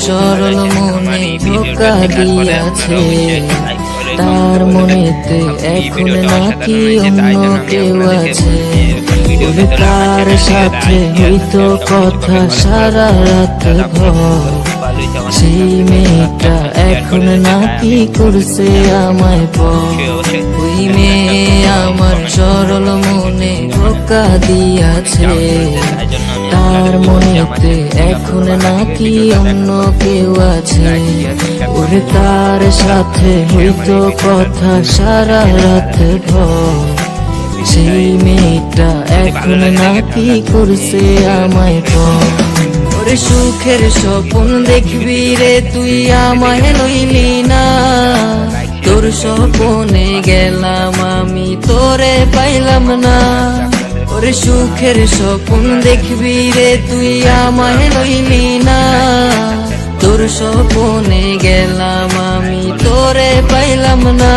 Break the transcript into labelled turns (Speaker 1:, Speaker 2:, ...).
Speaker 1: সরল মনে ধোকা দিয়াছে, তার মনেতে এখন নাকি অন্য কেউ আছে। ওরে তার সাথে হইতো কথা সারা রাত ভর, সেই মেয়েটা এখন নাকি করছে আমায় পর। ওই মেয়ে আমার সরল মনে ধোকা দিয়াছে, তার মনেতে এখন নাকি অন্য কেউ আছে। ওরে তার সাথে হইতো কথা সারা রাত ভর, সেই মেয়েটা এখন নাকি করছে আমায় পর। ওরে সুখের স্বপ্ন দেখবি রে তুই আমায় লইলি না, তোর স্বপ্নে গেলাম আমি তোরে পাইলাম না। ওরে সুখের স্বপ্ন দেখবি রে তুই আমায় লইলি না, তোর স্বপ্নে গেলাম আমি তোরে পাইলাম না।